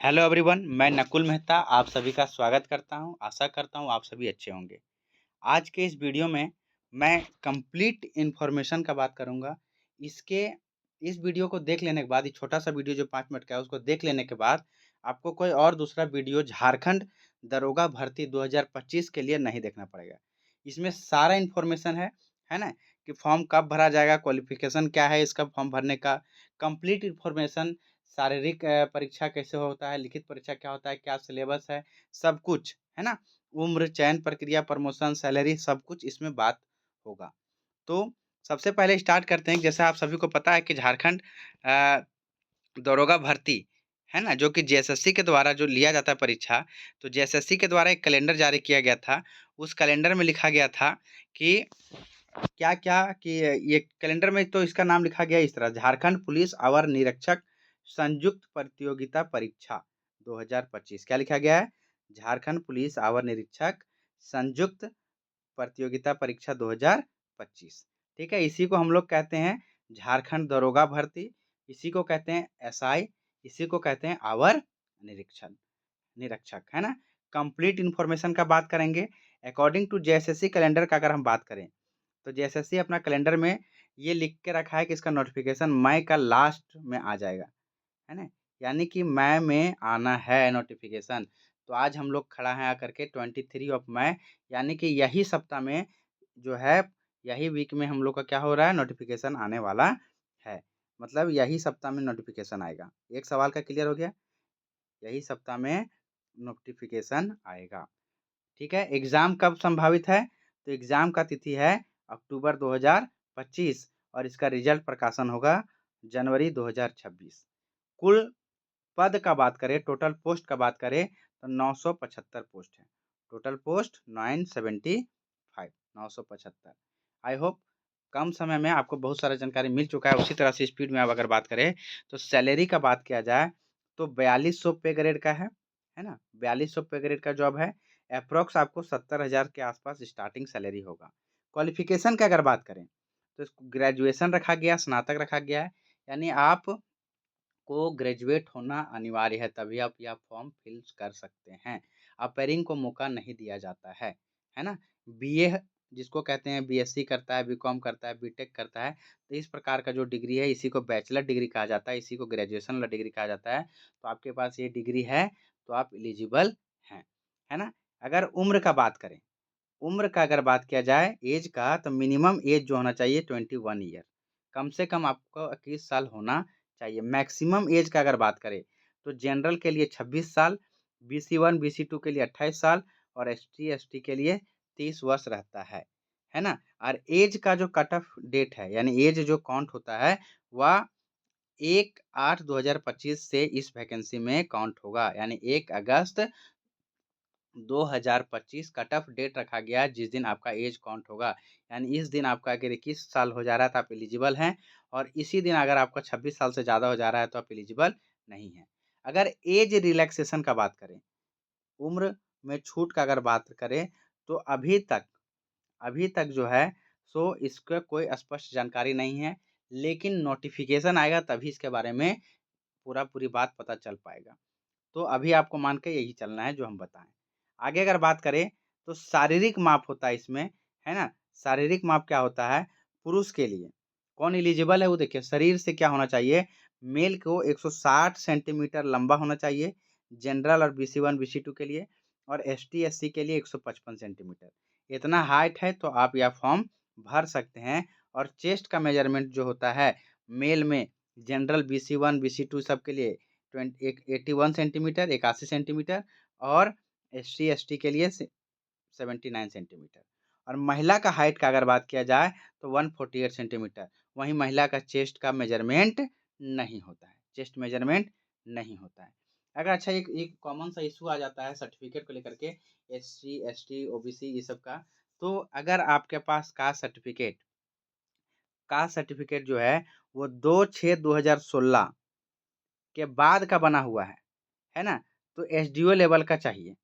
Hello everyone, मैं नकुल मेहता आप सभी का स्वागत करता हूं। आशा करता हूं आप सभी अच्छे होंगे। आज के इस वीडियो में मैं कंप्लीट इन्फॉर्मेशन का बात करूंगा। इसके इस वीडियो को देख लेने के बाद, ये छोटा-सा वीडियो जो 5 मिनट का है उसको देख लेने के बाद आपको कोई और दूसरा वीडियो झारखंड दरोगा भर्ती 2025 के लिए नहीं देखना पड़ेगा। इसमें सारा इन्फॉर्मेशन है ना? कि फॉर्म कब भरा जाएगा, क्वालिफ़िकेशन क्या है इसका फॉर्म भरने का, कंप्लीट इन्फॉर्मेशन, शारीरिक परीक्षा कैसे होता है, लिखित परीक्षा क्या होता है, क्या सिलेबस है, सब कुछ, है ना? उम्र, चयन प्रक्रिया, प्रमोशन, सैलरी सब कुछ इसमें बात होगा। तो सबसे पहले स्टार्ट करते हैं, जैसा आप सभी को पता है कि झारखंड अ, दरोगा भर्ती, है ना? जो कि जेएसएससी के द्वारा जो लिया जाता है परीक्षा, तो जेएसएससी के द्वारा एक कैलेंडर जारी किया गया था। उस कैलेंडर में लिखा गया था कि क्या-क्या कि ये कैलेंडर में तो इसका नाम लिखा गया है इस तरह, झारखंड पुलिस अवर निरीक्षक संयुक्त प्रतियोगिता परीक्षा 2025। क्या लिखा गया है? झारखंड पुलिस अवर निरीक्षक संयुक्त प्रतियोगिता परीक्षा 2025। ठीक है? इसी को हम लोग कहते हैं झारखंड दरोगा भर्ती, इसी को कहते हैं एसआई, इसी को कहते हैं अवर निरीक्षण निरीक्षक, है ना? कंप्लीट इन्फॉर्मेशन का बात करेंगे। अकॉर्डिंग टू जेएसएससी कैलेंडर का अगर हम बात करें, तो जेएसएससी अपना कैलेंडर में ये लिख के रखा है कि इसका नोटिफ़िकेशन मई का लास्ट में आ जाएगा, है ना? यानी कि मई में आना है नोटिफ़िकेशन। तो आज हम लोग खड़ा हैं आकर के 23 ऑफ मई, यानी कि यही सप्ताह में जो है, यही वीक में हम लोग का क्या हो रहा है, नोटिफ़िकेशन आने वाला है। मतलब यही सप्ताह में नोटिफ़िकेशन आएगा। एक सवाल का क्लियर हो गया? यही सप्ताह में नोटिफ़िकेशन आएगा। ठीक है? एग्ज़ाम कब संभावित है? तो एग्ज़ाम का तिथि है अक्टूबर 2025 और इसका रिज़ल्ट प्रकाशन होगा जनवरी 2026। कुल पद का बात करें, टोटल पोस्ट का बात करें तो 975 पोस्ट है। Total post 975 975। आई होप कम समय में आपको बहुत सारा जानकारी मिल चुका है। उसी तरह से स्पीड में अब अगर बात करें तो सैलरी का बात किया जाए तो 4200 पे ग्रेड का है ना? 4200 पे ग्रेड का जॉब है। एप्रॉक्स आपको 70,000 के आसपास स्टार्टिंग सैलरी होगा। क्वालिफ़िकेशन की अगर बात करें तो इसको ग्रेजुएशन रखा गया, स्नातक रखा गया है। यानी आप को ग्रेजुएट होना अनिवार्य है, तभी आप यह फॉर्म फिल कर सकते हैं। अपेयरिंग को मौका नहीं दिया जाता है ना? बीए जिसको कहते हैं, बीएससी करता है, बीकॉम करता है, बीटेक करता है, तो इस प्रकार का जो डिग्री है इसी को बैचलर डिग्री कहा जाता है, इसी को ग्रेजुएशन वाला डिग्री कहा जाता है। तो आपके पास ये डिग्री है तो आप एलिजिबल हैं, है ना? अगर उम्र का बात करें, उम्र का अगर बात किया जाए ऐज का, तो मिनिमम ऐज जो होना चाहिए 21 ईयर, कम से कम आपको 21 साल होना चाहिए। मैक्सिमम ऐज का अगर बात करें तो जनरल के लिए 26 साल, बीसी 1 बीसी 2 के लिए 28 साल और एसटी एसटी के लिए 30 वर्ष रहता है ना? और ऐज का जो कट ऑफ डेट है, यानी ऐज जो काउंट होता है वह 1/8/2025 से इस वैकेंसी में काउंट होगा, यानी 1 अगस्त 2025 कट ऑफ डेट रखा गया है जिस दिन आपका एज काउंट होगा। यानी इस दिन आपका अगर 21 साल हो जा रहा है तो आप एलिजिबल हैं, और इसी दिन अगर आपका 26 साल से ज़्यादा हो जा रहा है तो आप एलिजिबल नहीं हैं। अगर एज रिलैक्सेशन का बात करें, उम्र में छूट का अगर बात करें, तो अभी तक जो है सो इसका कोई स्पष्ट जानकारी नहीं है, लेकिन नोटिफ़िकेशन आएगा तभी इसके बारे में पूरी बात पता चल पाएगा। तो अभी आपको मान के यही चलना है जो हम बताएँ। आगे अगर बात करें तो शारीरिक माप होता है इसमें, है ना? शारीरिक माप क्या होता है? पुरुष के लिए कौन एलिजिबल है वो देखिए, शरीर से क्या होना चाहिए? मेल को 160 सेंटीमीटर लंबा होना चाहिए, जनरल और बीसी 1 बीसी 2 के लिए, और एसटी एससी के लिए 155 सेंटीमीटर। इतना हाइट है तो आप यह फॉर्म भर सकते हैं। और चेस्ट का मेजरमेंट जो होता है मेल में, जनरल बीसी 1 बीसी 2 सबके लिए 81 सेंटीमीटर 81 सेंटीमीटर, और एससी एसटी के लिए 79 सेंटीमीटर। और महिला का हाइट का अगर बात किया जाए तो 148 सेंटीमीटर। वहीं महिला का चेस्ट का मेजरमेंट नहीं होता है, चेस्ट मेजरमेंट नहीं होता है। अगर अच्छा, एक कॉमन सा इशू आ जाता है सर्टिफिकेट को लेकर के, एससी एसटी ओबीसी ये सब का। तो अगर आपके पास कास्ट सर्टिफिकेट जो है वो 2/6/2016 के बाद का बना हुआ है ना? तो एसडीओ लेवल का चाहिए,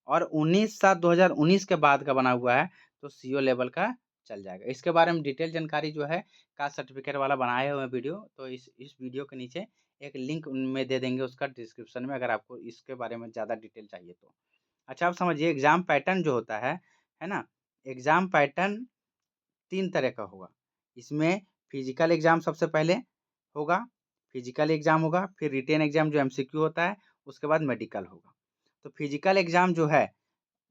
और 19/7/2019 के बाद का बना हुआ है तो सीओ लेवल का चल जाएगा। इसके बारे में डिटेल जानकारी जो है कास्ट सर्टिफिकेट वाला बनाए हुए हैं वीडियो, तो इस वीडियो के नीचे एक लिंक में दे देंगे उसका डिस्क्रिप्शन में, अगर आपको इसके बारे में ज़्यादा डिटेल चाहिए तो। अच्छा, आप समझिए एग्ज़ाम पैटर्न जो होता है ना? एग्ज़ाम पैटर्न 3 तरह का होगा। इसमें फिज़िकल एग्ज़ाम सबसे पहले होगा, फिज़िकल एग्ज़ाम होगा, फिर रिटेन एग्ज़ाम जो एमसीक्यू होता है, उसके बाद मेडिकल होगा। तो फिज़िकल एग्ज़ाम जो है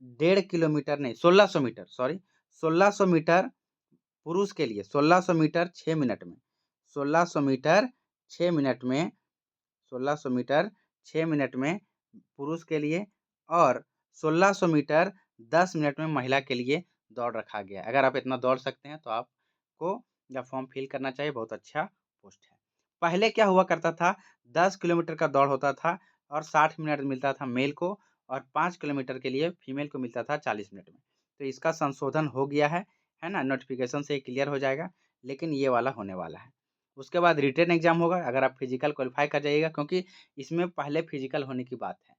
1.5 किलोमीटर नहीं, 1600 मीटर, सॉरी, 1600 मीटर पुरुष के लिए, 1600 मीटर 6 मिनट में, 1600 मीटर 6 मिनट में, 1600 मीटर 6 मिनट में पुरुष के लिए, और 1600 मीटर 10 मिनट में महिला के लिए दौड़ रखा गया है। अगर आप इतना दौड़ सकते हैं तो आपको यह फॉर्म फिल करना चाहिए, बहुत अच्छा पोस्ट है। पहले क्या हुआ करता था, 10 किलोमीटर का दौड़ होता था और 60 मिनट मिलता था मेल को, और 5 किलोमीटर के लिए फीमेल को मिलता था 40 मिनट में। तो इसका संशोधन हो गया है ना? नोटिफ़िकेशन से क्लियर हो जाएगा, लेकिन ये वाला होने वाला है। उसके बाद रिटेन एग्ज़ाम होगा, अगर आप फिज़िकल क्वालीफ़ाई कर जाइएगा, क्योंकि इसमें पहले फिज़िकल होने की बात है।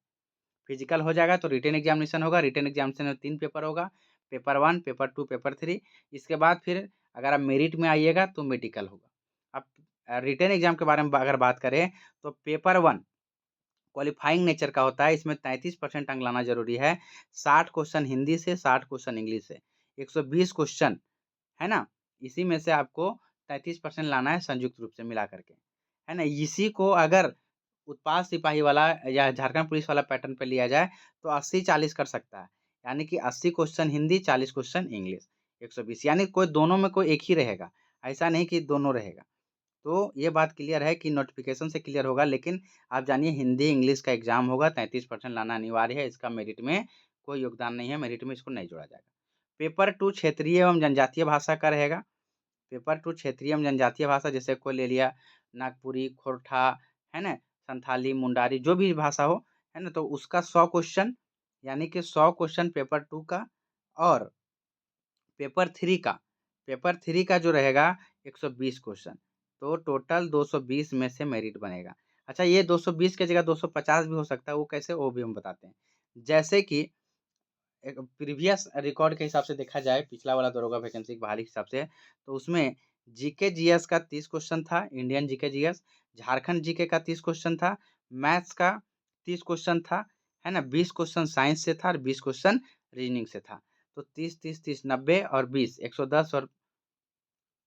फिज़िकल हो जाएगा तो रिटेन एग्ज़ामिनेशन होगा, रिटेन एग्ज़ामिनेशन में 3 पेपर होगा, पेपर 1, पेपर 2, पेपर 3। इसके बाद फिर अगर आप मेरिट में आइएगा तो मेडिकल होगा। अब रिटेन एग्ज़ाम के बारे में अगर बात करें तो पेपर 1 क्वालीफाइंग नेचर का होता है, इसमें 33% अंक लाना ज़रूरी है। 60 क्वेश्चन हिंदी से, 60 क्वेश्चन इंग्लिश से, 120 क्वेश्चन, है ना? इसी में से आपको 33% लाना है संयुक्त रूप से मिला कर के, है ना? इसी को अगर उत्पाद सिपाही वाला या झारखंड पुलिस वाला पैटर्न पे लिया जाए तो 80-40 कर सकता है। यानी कि 80 क्वेश्चन हिंदी, 40 क्वेश्चन इंग्लिश, 120, यानी कोई दोनों में कोई एक ही रहेगा। ऐसा नहीं कि दोनों रहेगा। तो ये बात क्लियर है कि नोटिफ़िकेशन से क्लियर होगा, लेकिन आप जानिए हिंदी, इंग्लिश का एग्ज़ाम होगा, 33% लाना अनिवार्य है। इसका मेरिट में कोई योगदान नहीं है, मेरिट में इसको नहीं जोड़ा जाएगा। पेपर 2 क्षेत्रीय एवं जनजातीय भाषा का रहेगा। पेपर 2 क्षेत्रीय एवं जनजातीय भाषा, जैसे कोई ले लिया नागपुरी, खोरठा, है ना? संथाली, मुंडारी, जो भी भाषा हो, है ना? तो उसका 100 क्वेश्चन, यानी कि 100 क्वेश्चन पेपर 2 का, और पेपर 3 का जो रहेगा 120 क्वेश्चन। तो टोटल 220 में से मेरिट बनेगा। अच्छा, ये 220 की जगह 250 भी हो सकता है, वो कैसे, वो भी हम बताते हैं। जैसे कि एक प्रीवियस रिकॉर्ड के हिसाब से देखा जाए, पिछला वाला दरोगा वैकेंसी की बहाली के हिसाब से, तो उसमें जीके जीएस का 30 क्वेश्चन था, Indian GK GS, Jharkhand GK का 30 क्वेश्चन था, मैथ्स का 30 क्वेश्चन था, है ना? 20 क्वेश्चन साइंस से था और 20 क्वेश्चन रीजनिंग से था। तो 30, 30, 30, 90 और 20, 110, और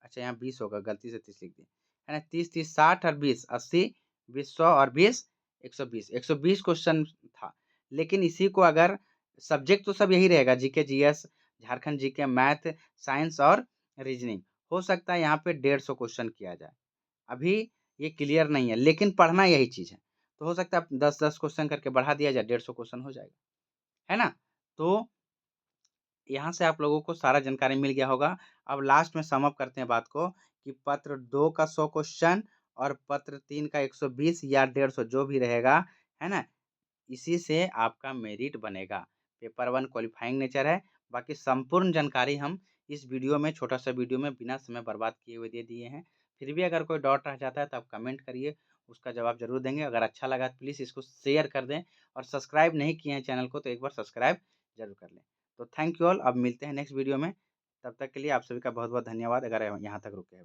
अच्छा यहाँ 20 होगा, गलती से 30 लिख दिए, है ना? 30, 30, 60 और 20, 80, 20, 100 और 20, 120, 120 क्वेश्चन था। लेकिन इसी को अगर सब्जेक्ट तो सब यही रहेगा, GK GS, Jharkhand GK, math, science और रीजनिंग। हो सकता है यहाँ पे 150 क्वेश्चन किया जाए। अभी ये क्लियर नहीं है, लेकिन पढ़ना यही चीज़ है। तो हो सकता है 10-10 क्वेश्चन करके बढ़ा दिया जाए, 150 क्वेश्चन हो जाएगा, है ना? तो यहाँ से आप लोगों को सारा जानकारी मिल गया होगा। अब लास्ट में सम अप करते हैं बात को, कि पत्र 2 का 100 क्वेश्चन और पत्र 3 का 120 या 150 जो भी रहेगा, है ना? इसी से आपका मेरिट बनेगा। पेपर 1 क्वालीफाइंग नेचर है। बाकी संपूर्ण जानकारी हम इस वीडियो में, छोटा-सा वीडियो में बिना समय बर्बाद किए हुए दे दिए हैं। फिर भी अगर कोई डाउट रह जाता है तो आप कमेंट करिए, उसका जवाब ज़रूर देंगे। अगर अच्छा लगा तो प्लीज़ इसको शेयर कर दें, और सब्सक्राइब नहीं किए हैं चैनल को तो एक बार सब्सक्राइब ज़रूर कर लें। तो थैंक यू ऑल, अब मिलते हैं नेक्स्ट वीडियो में। तब तक के लिए आप सभी का बहुत-बहुत धन्यवाद, अगर यहाँ तक रुके हैं।